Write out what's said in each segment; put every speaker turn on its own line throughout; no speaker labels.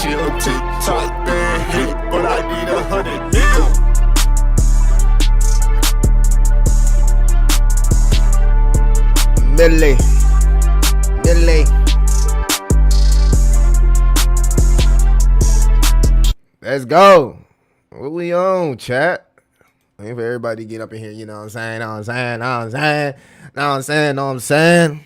shit on TikTok, been hit, but I need 100 mil.
Millie. Let's go. What we on, chat? Waiting for everybody to get up in here, you know what I'm saying?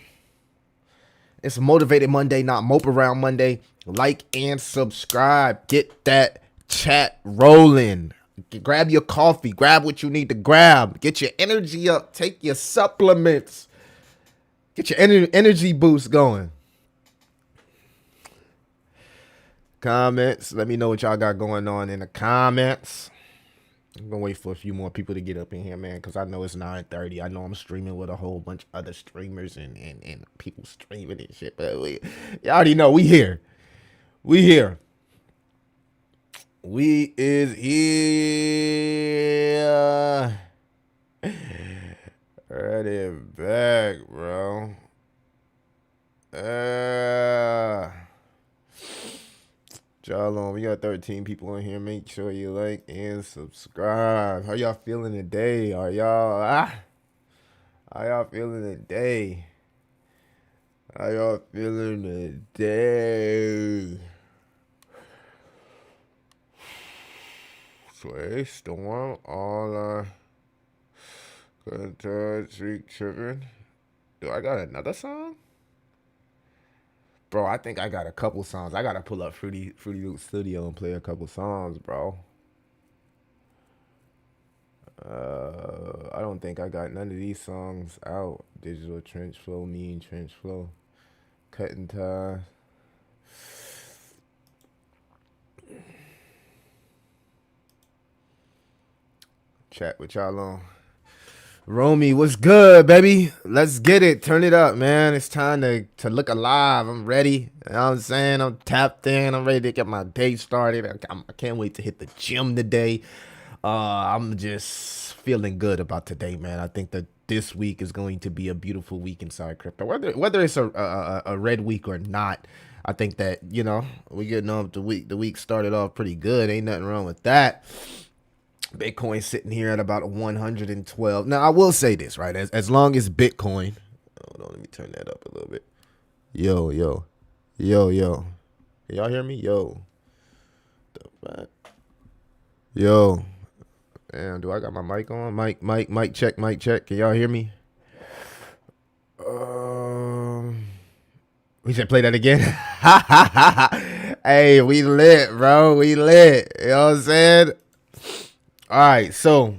It's Motivated Monday, not Mope Around Monday. Like and subscribe. Get that chat rolling. Grab your coffee. Grab what you need to grab. Get your energy up. Take your supplements. Get your energy boost going. Comments. Let me know what y'all got going on in the comments. I'm gonna wait for a few more people to get up in here, man, because I know it's 9:30. I know I'm streaming with a whole bunch of other streamers and people streaming and shit. But you already know we here. We here. We is here. Ready back, bro. Y'all on, we got 13 people in here. Make sure you like and subscribe. How y'all feeling today? How y'all feeling today? How y'all feeling today? Sway, Storm, all good touch, streak tripping. Do I got another song? Bro, I think I got a couple songs. I gotta pull up Fruity Loop Studio and play a couple songs, bro. I don't think I got none of these songs out. Digital Trench Flow, Mean Trench Flow, Cut and Tie. Chat with y'all on. Romy, what's good, baby? Let's get it. Turn it up, man. It's time to look alive. I'm ready. You know what I'm saying? I'm tapped in. I'm ready to get my day started. I can't wait to hit the gym today. I'm just feeling good about today, man. I think that this week is going to be a beautiful week inside crypto. Whether it's a red week or not, I think that, you know, we're getting off the week. The week started off pretty good. Ain't nothing wrong with that. Bitcoin sitting here at about 112. Now, I will say this, right? As long as Bitcoin... Hold on, let me turn that up a little bit. Yo. Can y'all hear me? Yo. The fuck? Yo. Damn, do I got my mic on? Mic check. Can y'all hear me? We should play that again. Hey, we lit, bro. We lit. You know what I'm saying? All right, so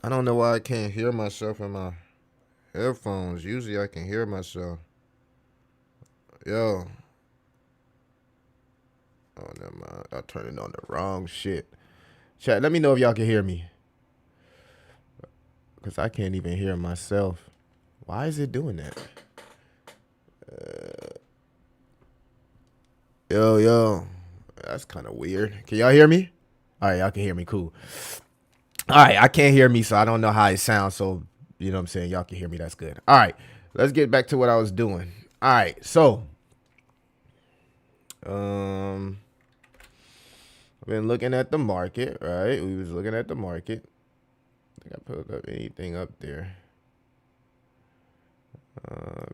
I don't know why I can't hear myself in my headphones. Usually I can hear myself. Yo. Oh, never mind. I turned it on the wrong shit. Chat, let me know if y'all can hear me. Because I can't even hear myself. Why is it doing that? Yo. That's kind of weird. Can y'all hear me? All right, y'all can hear me. Cool. All right, I can't hear me, so I don't know how it sounds. So, you know what I'm saying? Y'all can hear me. That's good. All right, let's get back to what I was doing. All right, so I've been looking at the market, right? We was looking at the market. I think I put up anything up there.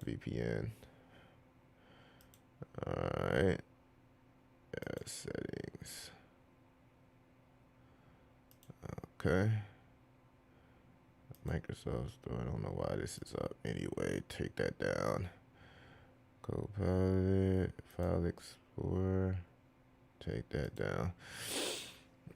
VPN. All right. Settings. Okay. Microsoft Store. I don't know why this is up. Anyway, take that down. Copilot. File Explorer. Take that down.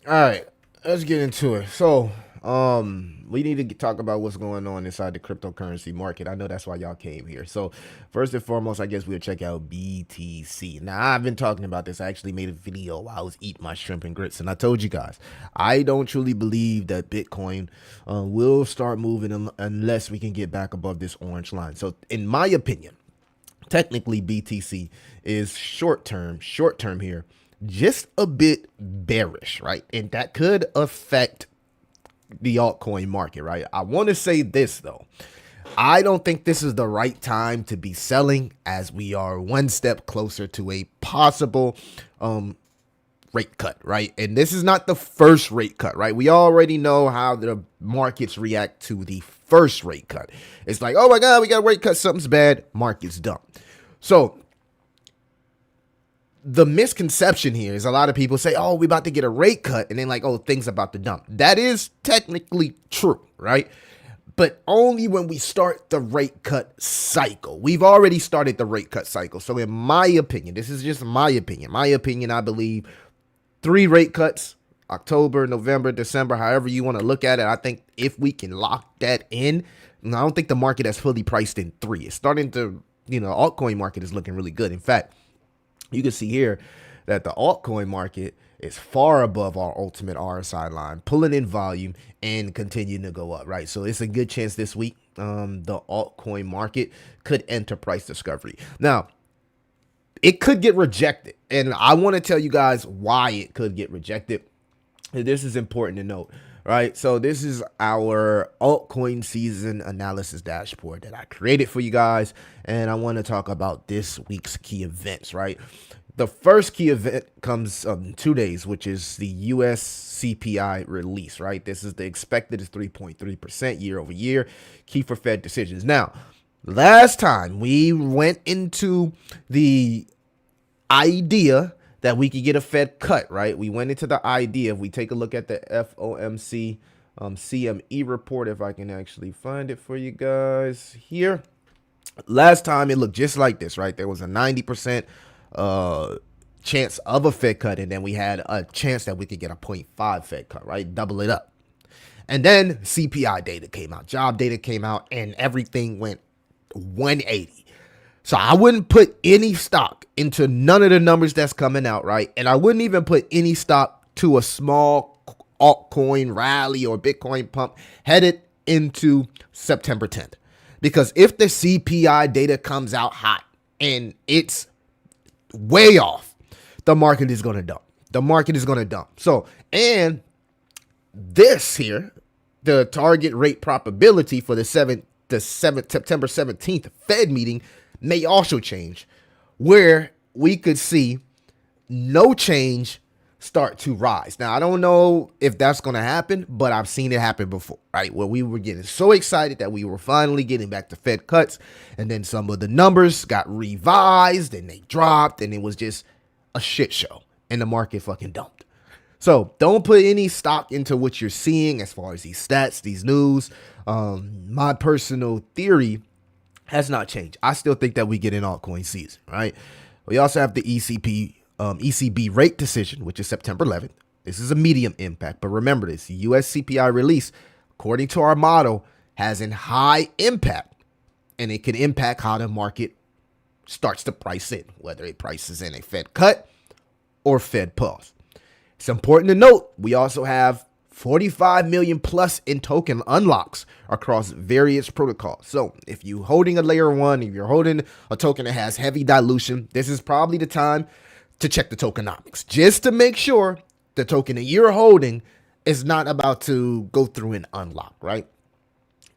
All right. Let's get into it. So, we need to talk about what's going on inside the cryptocurrency market. I know that's why y'all came here. So, first and foremost, I guess we'll check out BTC. Now, I've been talking about this. I actually made a video while I was eating my shrimp and grits, and I told you guys, I don't truly believe that Bitcoin will start moving unless we can get back above this orange line. So, in my opinion, technically BTC is short term here, just a bit bearish, right? And that could affect the altcoin market, right? I want to say this though. I don't think this is the right time to be selling, as we are one step closer to a possible rate cut, right? And this is not the first rate cut, right? We already know how the markets react to the first rate cut. It's like, oh my God, we got a rate cut, something's bad, market's dump. So the misconception here is a lot of people say, oh, we're about to get a rate cut, and then like, oh, things about to dump. That is technically true, right? But only when we start the rate cut cycle. We've already started the rate cut cycle. So in my opinion, this is just my opinion. I believe 3 rate cuts, October, November, December, however you want to look at it. I think if we can lock that in, I don't think the market has fully priced in 3. It's starting to, altcoin market is looking really good. In fact, you can see here that the altcoin market is far above our ultimate RSI line, pulling in volume and continuing to go up, right? So it's a good chance this week the altcoin market could enter price discovery. Now, it could get rejected, and I want to tell you guys why it could get rejected. This is important to note, right? So this is our altcoin season analysis dashboard that I created for you guys, and I want to talk about this week's key events, right? The first key event comes in 2 days, which is the US CPI release, right? This is the expected is 3.3% year over year, key for Fed decisions. Now, last time we went into the idea that we could get a Fed cut, right? We went into the idea, if we take a look at the FOMC CME report, if I can actually find it for you guys here. Last time it looked just like this, right? There was a 90% chance of a Fed cut, and then we had a chance that we could get a 0.5 Fed cut, right? Double it up. And then CPI data came out, job data came out, and everything went 180. So I wouldn't put any stock into none of the numbers that's coming out, right? And I wouldn't even put any stock to a small altcoin rally or Bitcoin pump headed into September 10th. Because if the CPI data comes out hot and it's way off, the market is going to dump. The market is going to dump. So, and this here, the target rate probability for the September 17th Fed meeting may also change, where we could see no change start to rise. Now, I don't know if that's going to happen, but I've seen it happen before, right? Where we were getting so excited that we were finally getting back to Fed cuts, and then some of the numbers got revised and they dropped, and it was just a shit show, and the market fucking dumped. So don't put any stock into what you're seeing as far as these stats, these news. My personal theory has not changed. I still think that we get an altcoin season, right? We also have the ECB rate decision, which is September 11th. This is a medium impact, but remember this, the US CPI release, according to our model, has a high impact, and it can impact how the market starts to price in, whether it prices in a Fed cut or Fed pause. It's important to note, we also have 45 million plus in token unlocks across various protocols. So if you're holding a layer 1, if you're holding a token that has heavy dilution, this is probably the time to check the tokenomics, just to make sure the token that you're holding is not about to go through an unlock, right?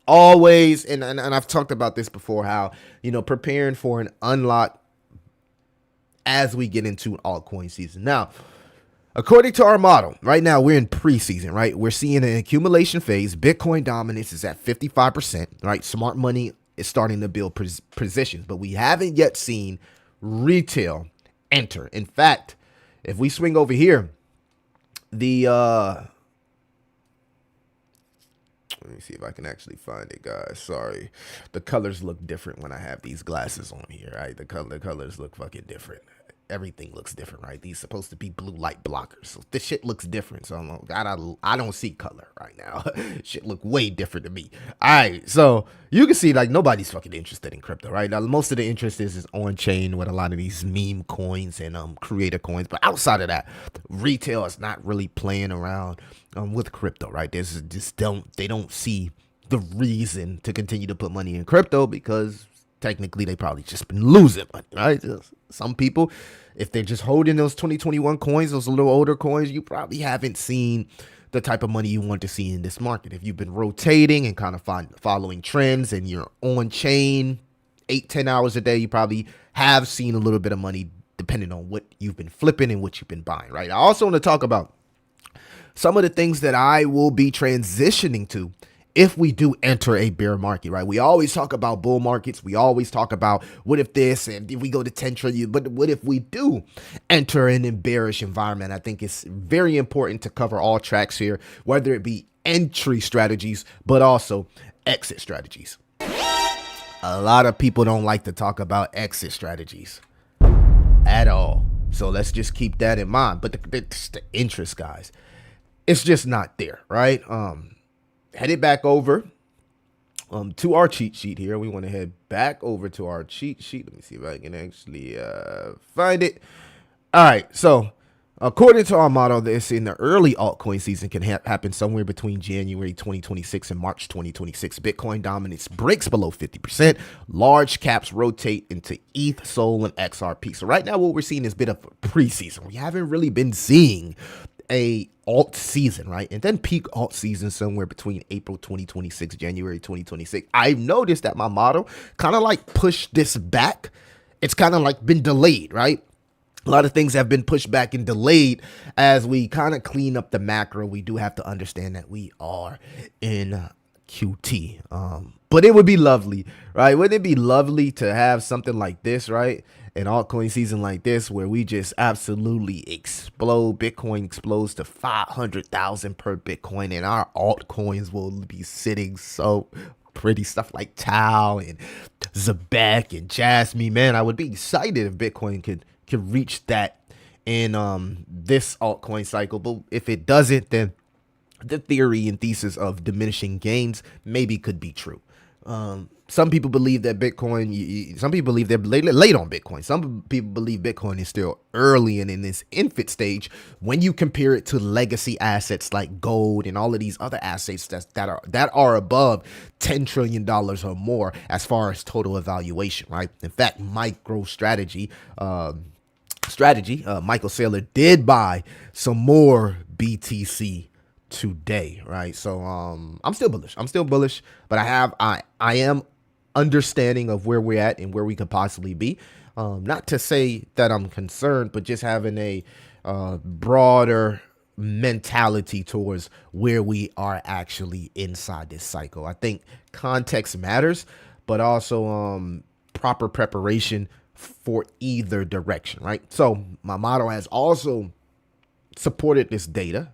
Always, and I've talked about this before, how, preparing for an unlock as we get into altcoin season. Now, according to our model, right now we're in preseason, right? We're seeing an accumulation phase. Bitcoin dominance is at 55%, right? Smart money is starting to build positions, but we haven't yet seen retail enter. In fact, if we swing over here, let me see if I can actually find it, guys. Sorry. The colors look different when I have these glasses on here, right? The colors look fucking different. Everything looks different, right? These supposed to be blue light blockers. So this shit looks different. So I don't see color right now. Shit look way different to me. All right. So you can see like nobody's fucking interested in crypto, right? Now, most of the interest is on chain with a lot of these meme coins and creator coins. But outside of that, retail is not really playing around with crypto, right? They don't see the reason to continue to put money in crypto, because technically they probably just been losing money, right? Some people, if they're just holding those 2021 coins, those little older coins, you probably haven't seen the type of money you want to see in this market. If you've been rotating and kind of following trends and you're on chain 8-10 hours a day, you probably have seen a little bit of money depending on what you've been flipping and what you've been buying, right? I also want to talk about some of the things that I will be transitioning to if we do enter a bear market, right? We always talk about bull markets. We always talk about what if this and if we go to 10 trillion, but what if we do enter an bearish environment? I think it's very important to cover all tracks here, whether it be entry strategies, but also exit strategies. A lot of people don't like to talk about exit strategies at all. So let's just keep that in mind. But the interest, guys, it's just not there, right? Headed back over to our cheat sheet here. We want to head back over to our cheat sheet. Let me see if I can actually find it. All right, so according to our model, this in the early altcoin season can happen somewhere between January 2026 and March 2026. Bitcoin dominance breaks below 50%. Large caps rotate into ETH, SOL, and XRP. So right now what we're seeing is a bit of a preseason. We haven't really been seeing a alt season, right? And then peak alt season somewhere between April 2026, January 2026. I've noticed that my model kind of like pushed this back. It's kind of like been delayed, right? A lot of things have been pushed back and delayed as we kind of clean up the macro. We do have to understand that we are in QT. But it would be lovely, right? Wouldn't it be lovely to have something like this, right? An altcoin season like this where we just absolutely explode. Bitcoin explodes to 500,000 per Bitcoin and our altcoins will be sitting so pretty. Stuff like Tau and Zebek and Jasmine. Man, I would be excited if Bitcoin could reach that in this altcoin cycle. But if it doesn't, then the theory and thesis of diminishing gains maybe could be true. Some people believe that Bitcoin, some people believe they're late on Bitcoin. Some people believe Bitcoin is still early and in this infant stage when you compare it to legacy assets like gold and all of these other assets that are above $10 trillion or more as far as total evaluation, right? In fact, MicroStrategy, Michael Saylor did buy some more BTC today, right? So I'm still bullish, but I am understanding of where we're at and where we could possibly be. Not to say that I'm concerned, but just having a broader mentality towards where we are actually inside this cycle. I think context matters, but also proper preparation for either direction, right? So my model has also supported this data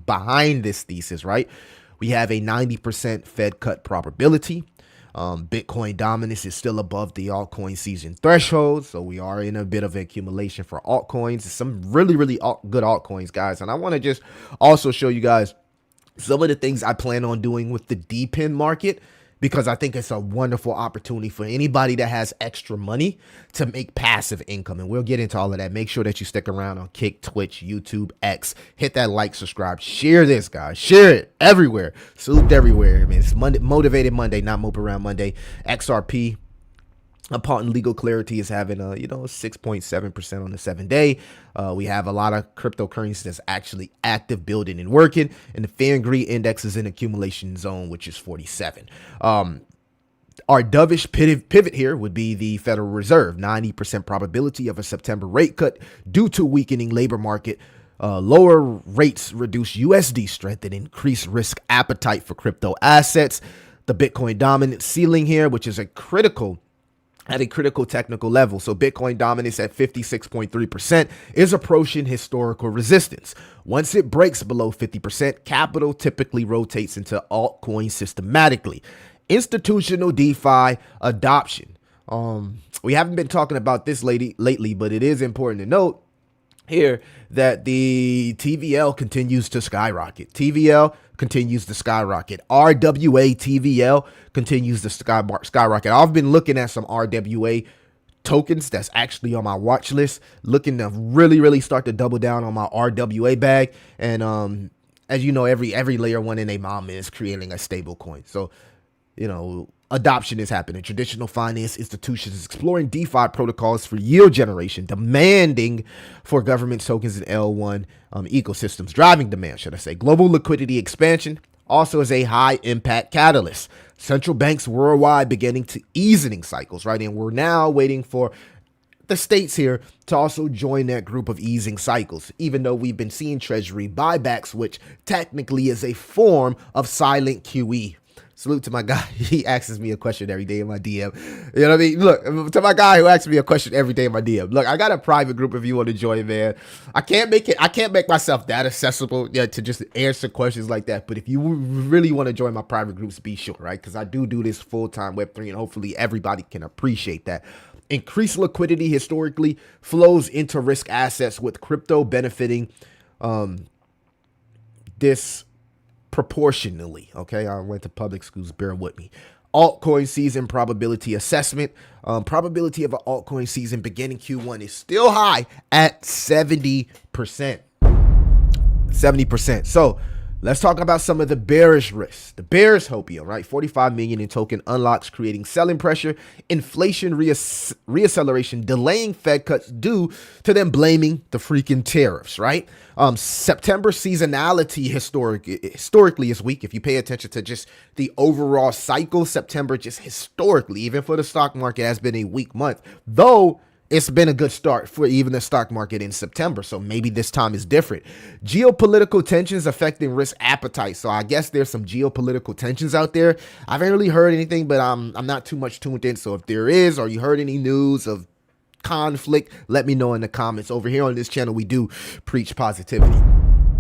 behind this thesis, right? We have a 90% Fed cut probability. Bitcoin dominance is still above the altcoin season threshold. So we are in a bit of accumulation for altcoins. Some really good altcoins, guys. And I want to just also show you guys some of the things I plan on doing with the DePIN market, because I think it's a wonderful opportunity for anybody that has extra money to make passive income. And we'll get into all of that. Make sure that you stick around on Kick, Twitch, YouTube, X. Hit that like, subscribe, share this, guys. Share it everywhere. Salute everywhere. I mean, it's Monday, Motivated Monday, not Mope Around Monday. XRP, upon legal clarity, is having 6.7% on the 7-day. We have a lot of cryptocurrencies that's actually active, building, and working. And the FanGree index is in accumulation zone, which is 47. Our dovish pivot here would be the Federal Reserve. 90% probability of a September rate cut due to weakening labor market. Lower rates reduce USD strength and increase risk appetite for crypto assets. The Bitcoin dominance ceiling here, which is at a critical technical level. So Bitcoin dominance at 56.3% is approaching historical resistance. Once it breaks below 50%, capital typically rotates into altcoins systematically. Institutional DeFi adoption. We haven't been talking about this lately, but it is important to note here that the TVL continues to skyrocket. RWA TVL continues to skyrocket. I've been looking at some RWA tokens that's actually on my watch list, looking to really start to double down on my RWA bag. And as you know, every layer one in a mom is creating a stable coin. So, adoption is happening. Traditional finance institutions is exploring DeFi protocols for yield generation, demanding for government tokens and L1 ecosystems, driving demand, should I say. Global liquidity expansion also is a high impact catalyst. Central banks worldwide beginning to easing cycles, right? And we're now waiting for the states here to also join that group of easing cycles, even though we've been seeing treasury buybacks, which technically is a form of silent QE. Salute to my guy. He asks me a question every day in my DM. You know what I mean? Look, to my guy who asks me a question every day in my DM. Look, I got a private group if you want to join, man. I can't make myself that accessible to just answer questions like that. But if you really want to join my private groups, be sure, right? Because I do this full-time Web3, and hopefully everybody can appreciate that. Increased liquidity historically flows into risk assets, with crypto benefiting this proportionally. Okay, I went to public schools, bear with me. Altcoin season probability assessment. Probability of an altcoin season beginning Q1 is still high at 70%. 70%. So let's talk about some of the bearish risks. The bearish hopium, right? 45 million in token unlocks, creating selling pressure. Inflation reacceleration, delaying Fed cuts due to them blaming the freaking tariffs, right? September seasonality historically is weak. If you pay attention to just the overall cycle, September just historically, even for the stock market, has been a weak month, though it's been a good start for even the stock market in September. So maybe this time is different. Geopolitical tensions affecting risk appetite. So I guess there's some geopolitical tensions out there. I haven't really heard anything, but I'm not too much tuned in. So if there is, or you heard any news of conflict, let me know in the comments. Over here on this channel, we do preach positivity.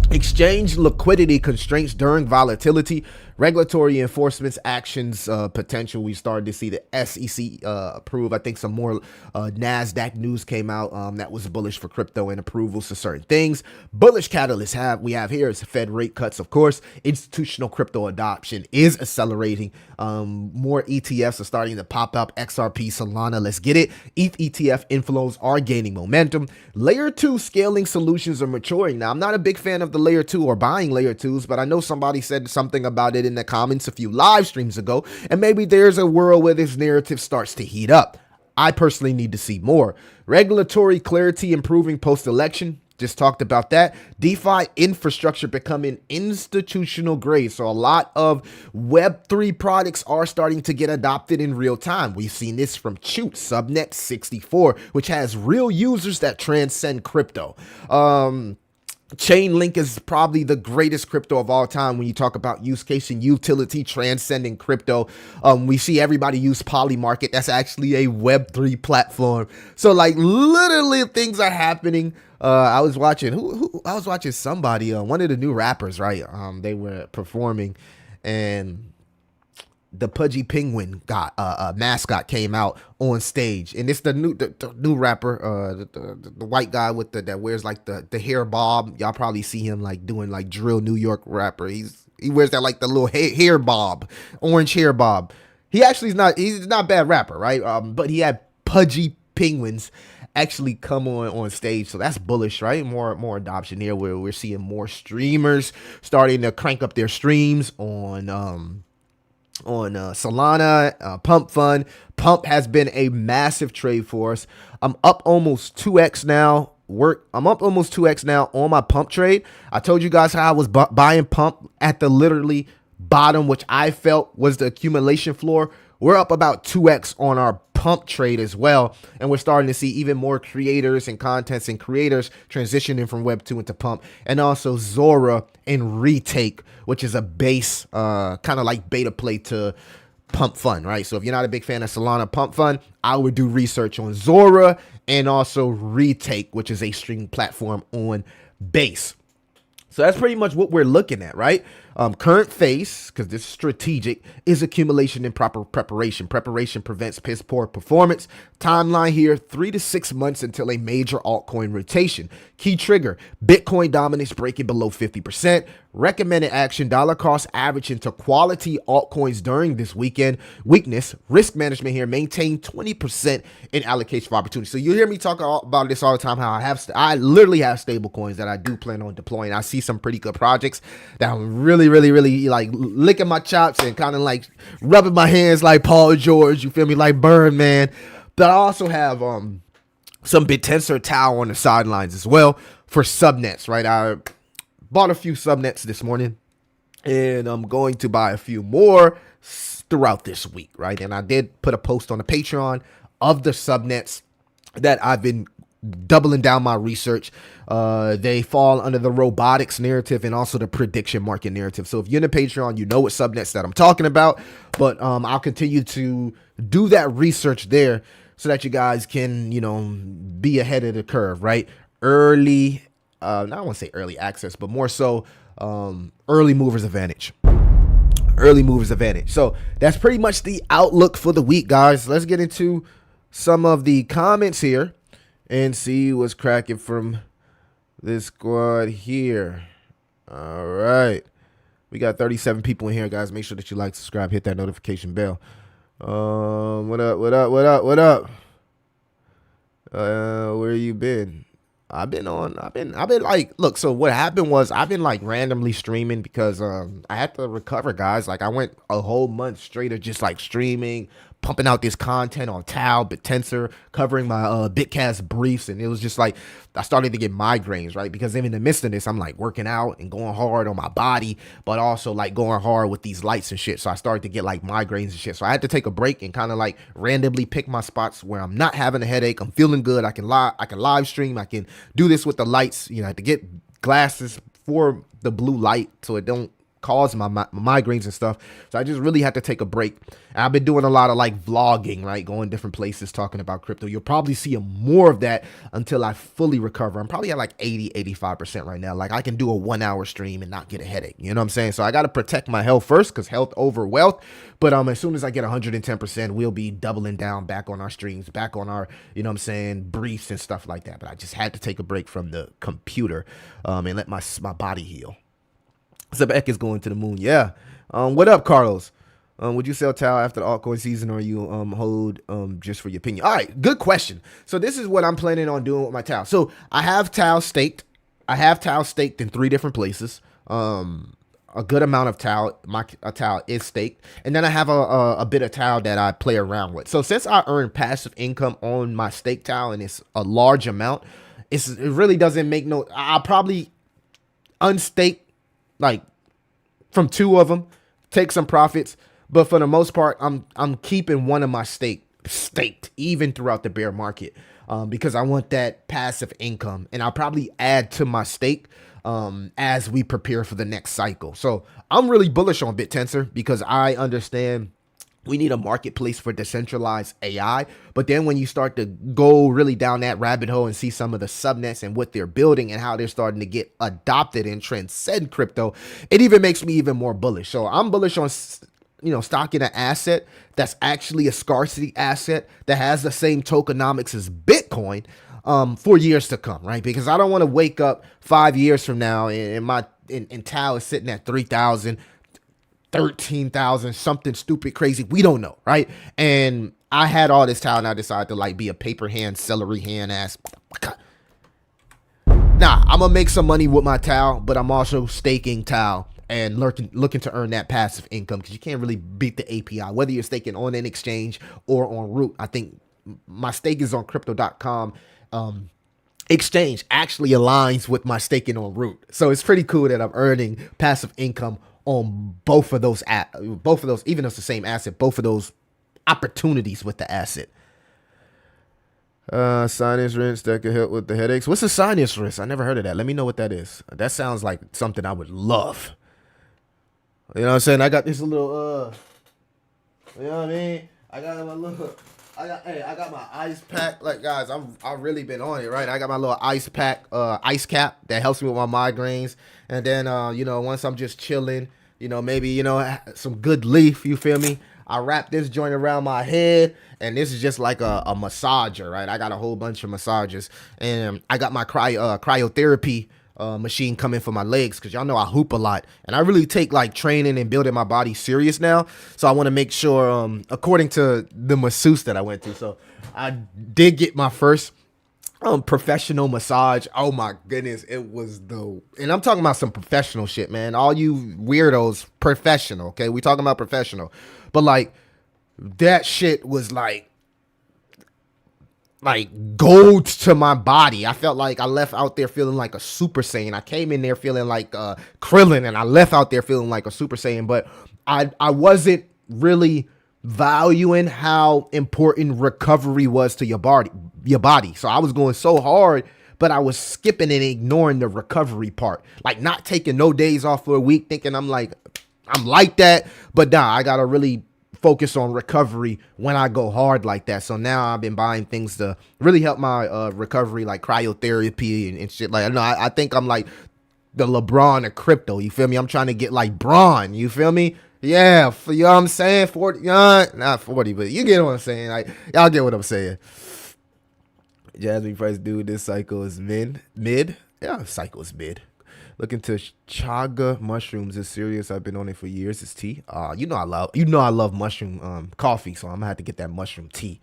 Exchange liquidity constraints during volatility. Regulatory enforcement actions potential. We started to see the SEC approve. I think some more NASDAQ news came out that was bullish for crypto and approvals to certain things. Bullish catalysts we have here is Fed rate cuts, of course. Institutional crypto adoption is accelerating. More ETFs are starting to pop up. XRP, Solana, let's get it. ETH ETF inflows are gaining momentum. Layer 2 scaling solutions are maturing. Now, I'm not a big fan of the layer 2 or buying layer 2s, but I know somebody said something about it in the comments a few live streams ago, and maybe there's a world where this narrative starts to heat up. I personally need to see more. Regulatory clarity improving post-election. Just talked about that. DeFi infrastructure becoming institutional grade. So a lot of Web3 products are starting to get adopted in real time. We've seen this from Chute, Subnet 64, which has real users that transcend crypto. Chainlink is probably the greatest crypto of all time when you talk about use case and utility transcending crypto. We see everybody use Polymarket. That's actually a Web3 platform. So like literally things are happening. I was watching I was watching somebody, one of the new rappers, right? They were performing, and the Pudgy Penguin mascot came out on stage, and it's the new rapper, the white guy with that wears like the hair bob. Y'all probably see him like doing like drill New York rapper. He wears that like the little hair bob, orange hair bob. He's not bad rapper, right? But he had Pudgy Penguins actually come on stage, so that's bullish, right? More adoption here, where we're seeing more streamers starting to crank up their streams on Solana. Pump Fund. Pump has been a massive trade for us. I'm up almost 2x now. I'm up almost 2x now on my Pump trade. I told you guys how I was buying Pump at the literally bottom, which I felt was the accumulation floor. We're up about 2x on our Pump trade as well, and we're starting to see even more creators and contents and creators transitioning from Web 2 into Pump, and also Zora and Retake, which is a base kind of like beta play to Pump Fund, right? So if you're not a big fan of Solana Pump Fund, I would do research on Zora and also Retake, which is a streaming platform on Base. So that's pretty much what we're looking at, right? Current phase, because this is strategic, is accumulation and proper preparation. Preparation prevents piss poor performance. Timeline here, 3 to 6 months until a major altcoin rotation. Key trigger, Bitcoin dominance breaking below 50%. Recommended action, dollar cost average into quality altcoins during this weekend. Weakness, risk management here, maintain 20% in allocation for opportunity. So you hear me talk about this all the time, how I literally have stable coins that I do plan on deploying. I see some pretty good projects that I'm really like licking my chops and kind of like rubbing my hands like Paul George, you feel me, like Burn, man. But I also have some BitTensor Tau on the sidelines as well for subnets, right? I bought a few subnets this morning, and I'm going to buy a few more throughout this week, right? And I did put a post on the Patreon of the subnets that I've been doubling down my research. They fall under the robotics narrative and also the prediction market narrative. So if you're in the Patreon, you know what subnets that I'm talking about, but I'll continue to do that research there so that you guys can, be ahead of the curve, right? Early, I don't want to say early access, but more so early movers advantage. Early movers advantage. So that's pretty much the outlook for the week, guys. Let's get into some of the comments here and see what's cracking from this squad here. All right. We got 37 people in here, guys. Make sure that you like, subscribe, hit that notification bell. What up? Where you been? I've been like, look, so what happened was I've been like randomly streaming because I had to recover, guys. Like I went a whole month straight of just like streaming, pumping out this content on Tau, BitTensor, covering my Bitcast briefs, and it was just like I started to get migraines, right? Because in the midst of this, I'm like working out and going hard on my body, but also like going hard with these lights and shit. So I started to get like migraines and shit. So I had to take a break and kind of like randomly pick my spots where I'm not having a headache. I'm feeling good. I can live stream. I can do this with the lights. I have to get glasses for the blue light so it don't cause my migraines and stuff. So I just really had to take a break. And I've been doing a lot of like vlogging, right? Going different places, talking about crypto. You'll probably see more of that until I fully recover. I'm probably at like 85% right now. Like I can do a 1 hour stream and not get a headache. You know what I'm saying? So I got to protect my health first because health over wealth. But as soon as I get 110%, we'll be doubling down back on our streams, back on our, briefs and stuff like that. But I just had to take a break from the computer and let my body heal. Zebek is going to the moon. Yeah. What up, Carlos? Would you sell Tau after the altcoin season, or you hold just for your opinion? All right, good question. So this is what I'm planning on doing with my Tau. So I have Tau staked. In 3 different places. A good amount of Tau. My Tau is staked, and then I have a bit of Tau that I play around with. So since I earn passive income on my stake Tau, and it's a large amount, it really doesn't make no. I'll probably unstake like from 2 of them, take some profits, but for the most part, I'm keeping one of my staked even throughout the bear market, because I want that passive income, and I'll probably add to my stake as we prepare for the next cycle. So I'm really bullish on BitTensor because I understand we need a marketplace for decentralized AI. But then when you start to go really down that rabbit hole and see some of the subnets and what they're building and how they're starting to get adopted and transcend crypto, it even makes me even more bullish. So I'm bullish on, stocking an asset that's actually a scarcity asset that has the same tokenomics as Bitcoin for years to come, right? Because I don't want to wake up 5 years from now and Tau is sitting at 3,000, 13,000, something stupid, crazy. We don't know, right? And I had all this Tau and I decided to like be a paper hand, celery hand ass. Nah, I'm gonna make some money with my Tau, but I'm also staking Tau and looking to earn that passive income because you can't really beat the API, whether you're staking on an exchange or on Root. I think my stake is on crypto.com. Exchange actually aligns with my staking on Root. So it's pretty cool that I'm earning passive income on both of those, even though it's the same asset, both of those opportunities with the asset. Sinus rinse that could help with the headaches. What's a sinus rinse? I never heard of that. Let me know what that is. That sounds like something I would love. You know what I'm saying? I got this little, you know what I mean? I got my ice pack. Like, guys, I've really been on it, right? I got my little ice pack, ice cap that helps me with my migraines. And then, once I'm just chilling, maybe, some good leaf, you feel me? I wrap this joint around my head, and this is just like a massager, right? I got a whole bunch of massagers, and I got my cryotherapy machine coming for my legs, because y'all know I hoop a lot, and I really take like training and building my body serious now. So I want to make sure, according to the masseuse that I went to, so I did get my first professional massage. Oh my goodness, it was and I'm talking about some professional shit, man. All you weirdos, professional, okay? We talking about professional, but like that shit was like gold to my body. I felt like I left out there feeling like a Super Saiyan. I came in there feeling like Krillin, and I left out there feeling like a Super Saiyan. But I wasn't really valuing how important recovery was to your body. your body. So I was going so hard, but I was skipping and ignoring the recovery part, like not taking no days off for a week, thinking I'm like that. But nah, I gotta really focus on recovery when I go hard like that. So now I've been buying things to really help my recovery, like cryotherapy and shit. Like, no, I think I'm like the LeBron of crypto. You feel me? I'm trying to get like Braun. You feel me? Yeah, you know what I'm saying? 40, not 40, but you get what I'm saying. Like, y'all get what I'm saying. Jasmine Price, dude, this cycle is mid. Yeah, cycle is mid. Looking to chaga mushrooms is serious. I've been on it for years. It's tea. I love mushroom coffee, so I'm gonna have to get that mushroom tea.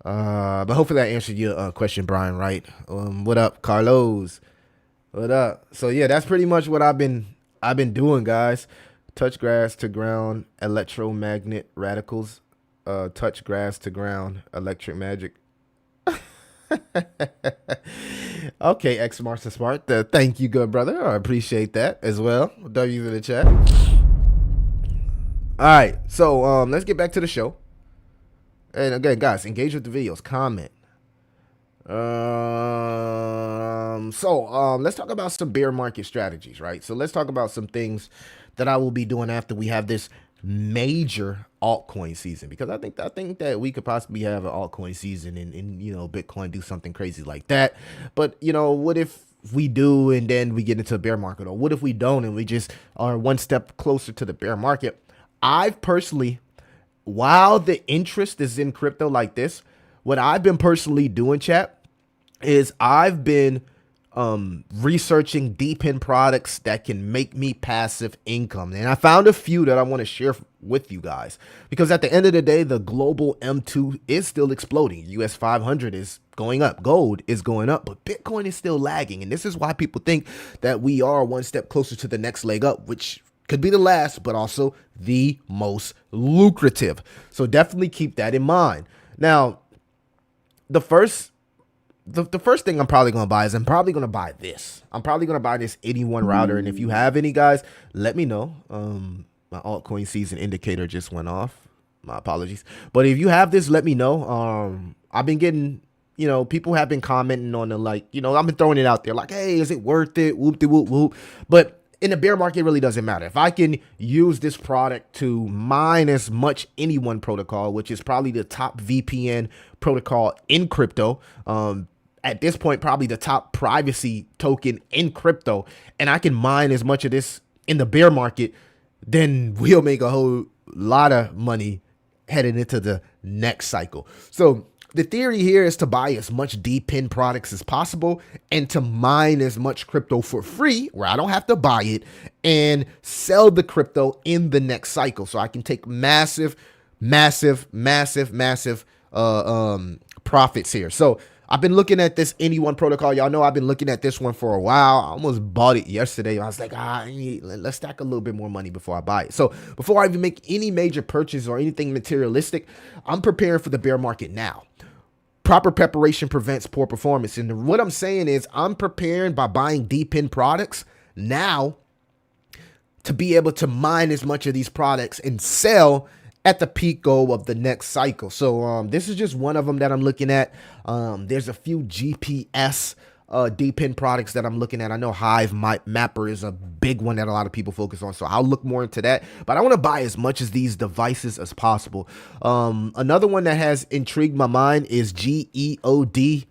But hopefully I answered your question, Brian. Right? What up, Carlos? What up? So yeah, that's pretty much what I've been doing, guys. Touch grass to ground, electromagnet radicals. Touch grass to ground, electric magic. Okay, X Marks the Smart. Thank you, good brother. I appreciate that as well. W's in the chat. All right, so let's get back to the show. And again, guys, engage with the videos, comment. Let's talk about some bear market strategies, right? So let's talk about some things that I will be doing after we have this major altcoin season, because I think that we could possibly have an altcoin season and Bitcoin do something crazy like that. But what if we do and then we get into a bear market, or what if we don't and we just are one step closer to the bear market? I've personally, while the interest is in crypto like this, what I've been personally doing, chat, is I've been researching deep in products that can make me passive income. And I found a few that I want to share with you guys, because at the end of the day, the global M2 is still exploding. US 500 is going up. Gold is going up, but Bitcoin is still lagging. And this is why people think that we are one step closer to the next leg up, which could be the last, but also the most lucrative. So definitely keep that in mind. Now, the first thing I'm probably going to buy is I'm probably going to buy this. I'm probably going to buy this 81 router. And if you have any, guys, let me know. My altcoin season indicator just went off. My apologies. But if you have this, let me know. I've been getting, people have been commenting on the, I've been throwing it out there like, hey, is it worth it? Whoop-de-whoop whoop. But in the bear market, it really doesn't matter. If I can use this product to mine as much any one protocol, which is probably the top VPN protocol in crypto, at this point, probably the top privacy token in crypto, and I can mine as much of this in the bear market, then we'll make a whole lot of money heading into the next cycle. So the theory here is to buy as much DePIN products as possible and to mine as much crypto for free, where I don't have to buy it, and sell the crypto in the next cycle. So I can take massive profits here. So I've been looking at this Anyone protocol. Y'all know I've been looking at this one for a while. I almost bought it yesterday. I was like, let's stack a little bit more money before I buy it. So before I even make any major purchase or anything materialistic, I'm preparing for the bear market now. Proper preparation prevents poor performance. And what I'm saying is I'm preparing by buying DePIN products now to be able to mine as much of these products and sell at the peak goal of the next cycle. So this is just one of them that I'm looking at. There's a few GPS DePIN products that I'm looking at. I know Hive Mapper is a big one that a lot of people focus on, so I'll look more into that. But I want to buy as much of these devices as possible. Another one that has intrigued my mind is GEODNET,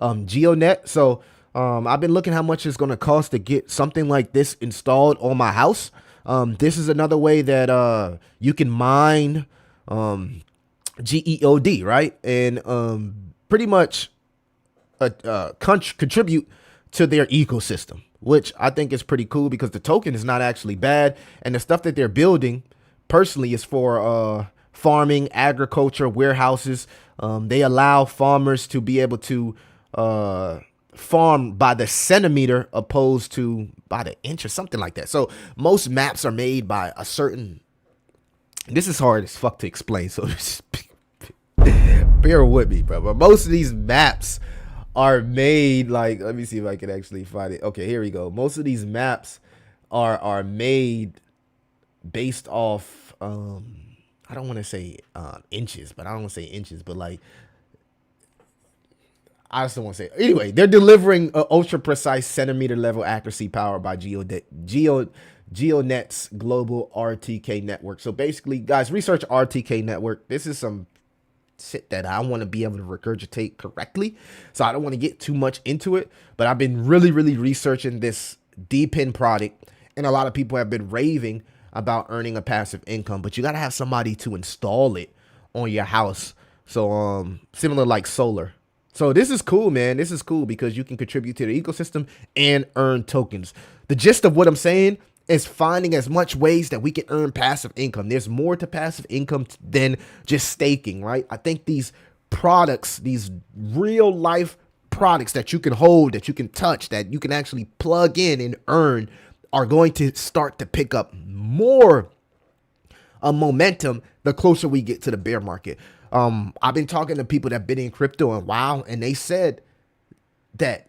GeoNet. So I've been looking how much it's going to cost to get something like this installed on my house. This is another way that you can mine GEOD, right? And pretty much contribute to their ecosystem, which I think is pretty cool because the token is not actually bad. And the stuff that they're building personally is for farming, agriculture, warehouses. They allow farmers to be able to farm by the centimeter opposed to by the inch or something like that. So most maps are made by a certain, this is hard as fuck to explain, so just bear with me, bro. But most of these maps are made like, let me see if I can actually find it. Okay, here we go. Most of these maps are made based off I don't want to say inches, but like I just don't want to say it. Anyway, they're delivering a ultra precise centimeter level accuracy powered by GeoNet's global RTK network. So basically, guys, research RTK network. This is some shit that I want to be able to regurgitate correctly. So I don't want to get too much into it, but I've been really researching this DPIN product, and a lot of people have been raving about earning a passive income, but you got to have somebody to install it on your house. So similar like solar. So this is cool, man. This is cool because you can contribute to the ecosystem and earn tokens. The gist of what I'm saying is finding as much ways that we can earn passive income. There's more to passive income than just staking, right? I think these products, these real life products that you can hold, that you can touch, that you can actually plug in and earn are going to start to pick up more momentum the closer we get to the bear market. I've been talking to people that have been in crypto and wow, and they said that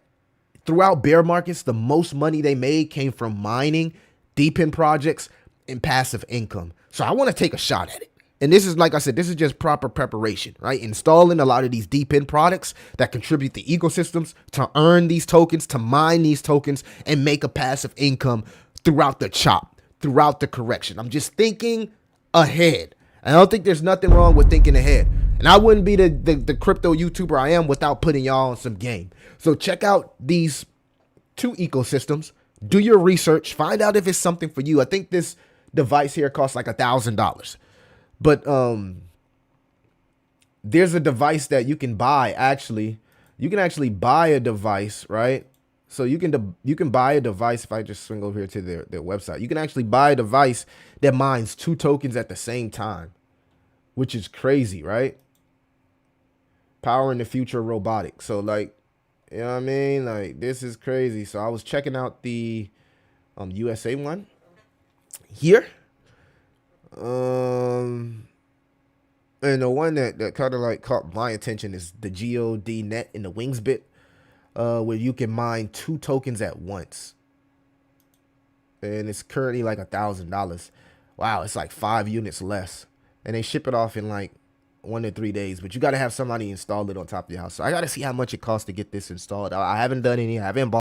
throughout bear markets, the most money they made came from mining, DPIN projects, and passive income. So I want to take a shot at it. And this is, like I said, this is just proper preparation, right? Installing a lot of these DPIN products that contribute to ecosystems to earn these tokens, to mine these tokens, and make a passive income throughout the chop, throughout the correction. I'm just thinking ahead. I don't think there's nothing wrong with thinking ahead. And I wouldn't be the crypto YouTuber I am without putting y'all on some game. So check out these two ecosystems. Do your research. Find out if it's something for you. I think this device here costs like $1,000. But there's a device that you can buy, actually. You can actually buy a device, right? So you can buy a device. If I just swing over here to their website, you can actually buy a device that mines 2 tokens at the same time, which is crazy, right? Powering the future of robotics. So like, you know what I mean? Like, this is crazy. So I was checking out the USA one here. And the one that kind of like caught my attention is the GeoD.net in the Wingsbit, where you can mine 2 tokens at once. And it's currently like $1,000. Wow, it's like 5 units less. And they ship it off in like 1 to 3 days. But you got to have somebody install it on top of your house. So I got to see how much it costs to get this installed. I haven't done any. I haven't bought